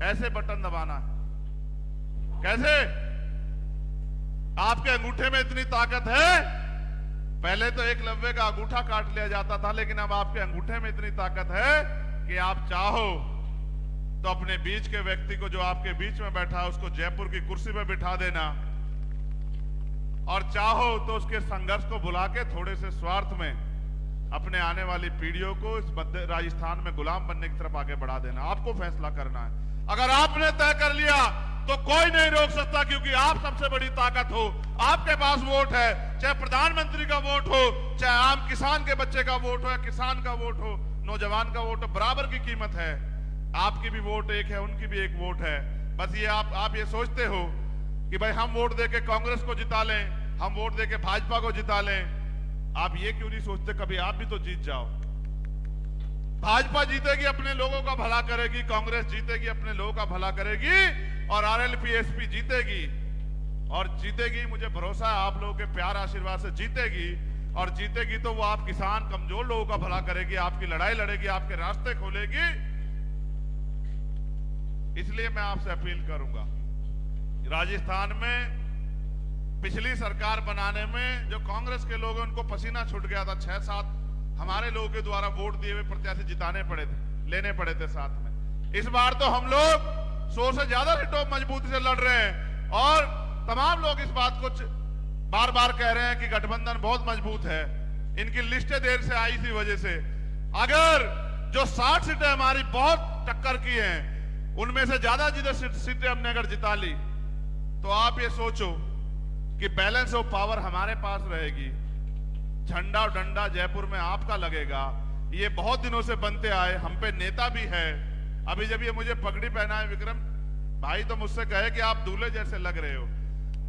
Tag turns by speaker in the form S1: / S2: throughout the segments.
S1: ऐसे बटन दबाना है। कैसे? आपके अंगूठे में इतनी ताकत है। पहले तो एकलव्य का अंगूठा काट लिया जाता था, लेकिन अब आपके अंगूठे में इतनी ताकत है कि आप चाहो तो अपने बीच के व्यक्ति को, जो आपके बीच में बैठा है, उसको जयपुर की कुर्सी पर बिठा देना, और चाहो तो उसके संघर्ष को बुला के थोड़े से स्वार्थ में अपने आने वाली पीढ़ियों को इस मध्य राजस्थान में गुलाम बनने की तरफ आगे बढ़ा देना। आपको फैसला करना है। अगर आपने तय कर लिया तो कोई नहीं रोक सकता, क्योंकि आप सबसे बड़ी ताकत हो। आपके पास वोट है, चाहे प्रधानमंत्री का वोट हो, चाहे आम किसान के बच्चे का वोट हो, या किसान का वोट हो, नौजवान का वोट हो, बराबर की कीमत है। आपकी भी वोट एक है, उनकी भी एक वोट है। बस ये आप ये सोचते हो कि भाई हम वोट देके कांग्रेस को जिता लें, हम वोट देके भाजपा को जिता लें। आप ये क्यों नहीं सोचते कभी आप भी तो जीत जाओ। भाजपा जीतेगी, अपने लोगों का भला करेगी, कांग्रेस जीतेगी, अपने लोगों का भला करेगी, और आरएलपी-एसपी जीतेगी। और जीतेगी, मुझे भरोसा है आप लोगों के प्यार आशीर्वाद से जीतेगी। और जीतेगी तो वो आप किसान कमजोर लोगों का भला करेगी, आपकी लड़ाई लड़ेगी, आपके रास्ते खोलेगी। इसलिए मैं आपसे अपील करूंगा, राजस्थान में पिछली सरकार बनाने में जो कांग्रेस के लोग, उनको पसीना छूट गया था। 6-7 हमारे लोगों के द्वारा वोट दिए हुए प्रत्याशी जिताने पड़े थे, लेने पड़े थे साथ में। इस बार तो हम लोग 100 से ज्यादा सीटों मजबूती से लड़ रहे हैं, और तमाम लोग इस बात को बार बार कह रहे हैं कि गठबंधन बहुत मजबूत है। इनकी लिस्टें देर से आई इसी वजह से। अगर जो 60 सीटें हमारी बहुत टक्कर की हैं, उनमें से ज्यादा सीटें हमने अगर जिता ली, तो आप ये सोचो कि बैलेंस ऑफ पावर हमारे पास रहेगी। झंडा और डंडा जयपुर में आपका लगेगा। ये बहुत दिनों से बनते आए, हम पे नेता भी है। अभी जब ये मुझे पगड़ी पहना है विक्रम भाई, तो मुझसे कहे कि आप दूल्हे जैसे लग रहे हो,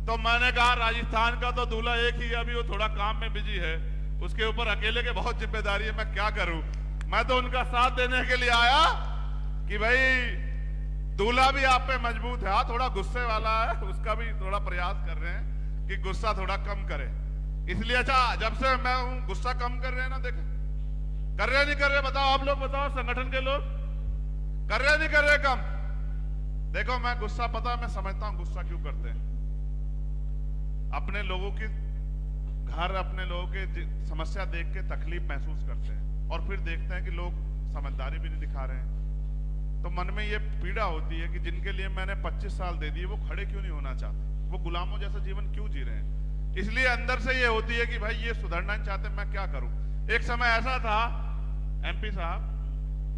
S1: तो मैंने कहा राजस्थान का तो दूल्हा एक ही है, अभी वो थोड़ा काम में बिजी है, उसके ऊपर अकेले के बहुत जिम्मेदारी है, मैं क्या करूं। मैं तो उनका साथ देने के लिए आया कि भाई दूल्हा भी आप पे मजबूत है। थोड़ा गुस्से वाला है, उसका भी थोड़ा प्रयास कर रहे हैं कि गुस्सा थोड़ा कम करे। इसलिए अच्छा, जब से मैं हूं गुस्सा कम कर रहे हैं ना, देखे कर रहे नहीं कर रहे, बताओ आप लोग, बताओ संगठन के लोग कर रहे नहीं कर रहे कम। देखो मैं गुस्सा, पता मैं समझता हूं गुस्सा क्यों करते हैं। अपने लोगों की घर, अपने लोगों की समस्या देख के तकलीफ महसूस करते हैं, और फिर देखते हैं कि लोग समझदारी भी नहीं दिखा रहे हैं, तो मन में ये पीड़ा होती है कि जिनके लिए मैंने 25 साल दे दिए, वो खड़े क्यों नहीं होना चाहते, वो गुलामों जैसा जीवन क्यों जी रहे हैं। इसलिए अंदर से ये होती है कि भाई ये सुधरना नहीं चाहते, मैं क्या करूं। एक समय ऐसा था, एमपी साहब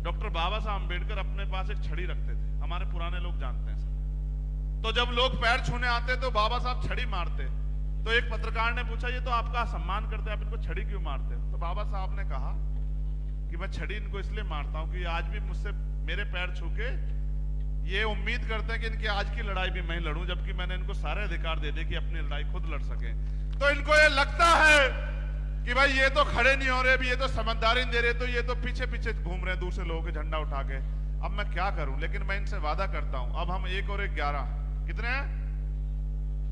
S1: डॉक्टर बाबा साहब अम्बेडकर अपने पास एक छड़ी रखते थे, हमारे पुराने लोग जानते हैं सब। तो जब लोग पैर छूने आते तो बाबा साहब छड़ी मारते। तो एक पत्रकार ने पूछा, ये तो आपका सम्मान करते हैं, आप इनको छड़ी क्यों मारते हैं? तो बाबा साहब ने कहा कि मैं छड़ी इनको इसलिए मारता हूं कि आज भी मुझसे मेरे पैर छू के ये उम्मीद करते हैं कि इनकी आज की लड़ाई भी मैं लड़ूं, जबकि मैंने इनको सारे अधिकार दे दिए कि अपनी लड़ाई खुद लड़ सके। तो इनको ये लगता है कि भाई ये तो खड़े नहीं हो रहे, भी ये तो समझदारी नहीं दे रहे, तो ये तो पीछे पीछे घूम रहे हैं दूसरे लोगों के झंडा उठा के। अब मैं क्या करूं, लेकिन मैं इनसे वादा करता हूं, अब हम 1 और 1 11 कितने हैं,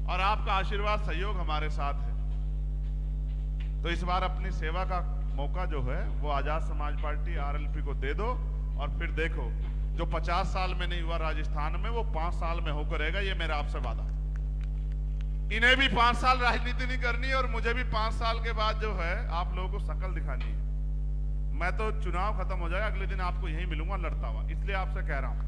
S1: और आपका आशीर्वाद सहयोग हमारे साथ है। तो इस बार अपनी सेवा का मौका जो है वो आजाद समाज पार्टी आरएलपी को दे दो, और फिर देखो जो 50 साल में नहीं हुआ राजस्थान में, वो 5 साल में होकर रहेगा। ये मेरा आपसे वादा। इन्हें भी 5 साल राजनीति नहीं करनी, और मुझे भी 5 साल के बाद जो है आप लोगों को शकल दिखानी है। मैं तो चुनाव खत्म हो जाएगा, अगले दिन आपको यहीं मिलूंगा लड़ता हुआ। इसलिए आपसे कह रहा हूं,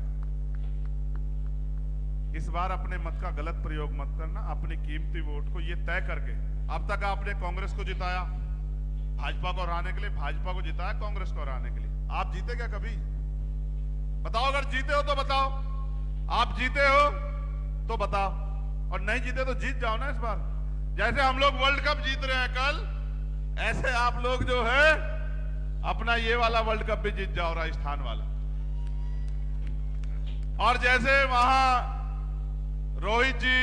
S1: इस बार अपने मत का गलत प्रयोग मत करना। अपनी कीमती वोट को ये तय करके, अब तक आपने कांग्रेस को जिताया भाजपा को हराने के लिए, भाजपा को जिताया कांग्रेस को हराने के लिए। आप जीते क्या कभी? बताओ, अगर जीते हो तो बताओ, आप जीते हो तो बताओ, और नहीं जीते तो जीत जाओ ना इस बार। जैसे हम लोग वर्ल्ड कप जीत रहे हैं कल, ऐसे आप लोग जो है अपना ये वाला वर्ल्ड कप भी जीत जाओ, राजस्थान वाला। और जैसे वहां रोहित जी,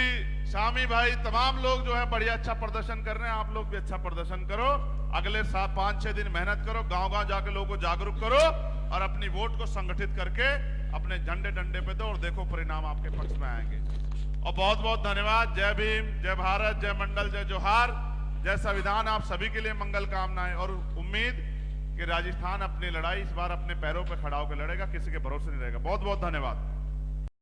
S1: शामी भाई, तमाम लोग जो है बढ़िया अच्छा प्रदर्शन कर रहे हैं, आप लोग भी अच्छा प्रदर्शन करो। अगले 5-6 दिन मेहनत करो, गांव-गांव जाके लोगों को जागरूक करो, और अपनी वोट को संगठित करके अपने झंडे डंडे पे दो, और देखो परिणाम आपके पक्ष में आएंगे। और बहुत बहुत धन्यवाद। जय भीम, जय भारत, जय मंडल, जय जोहार, जय संविधान। आप सभी के लिए मंगल कामनाएं, और उम्मीद कि राजस्थान अपनी लड़ाई इस बार अपने पैरों पर खड़ा होकर लड़ेगा, किसी के भरोसे नहीं रहेगा। बहुत बहुत धन्यवाद।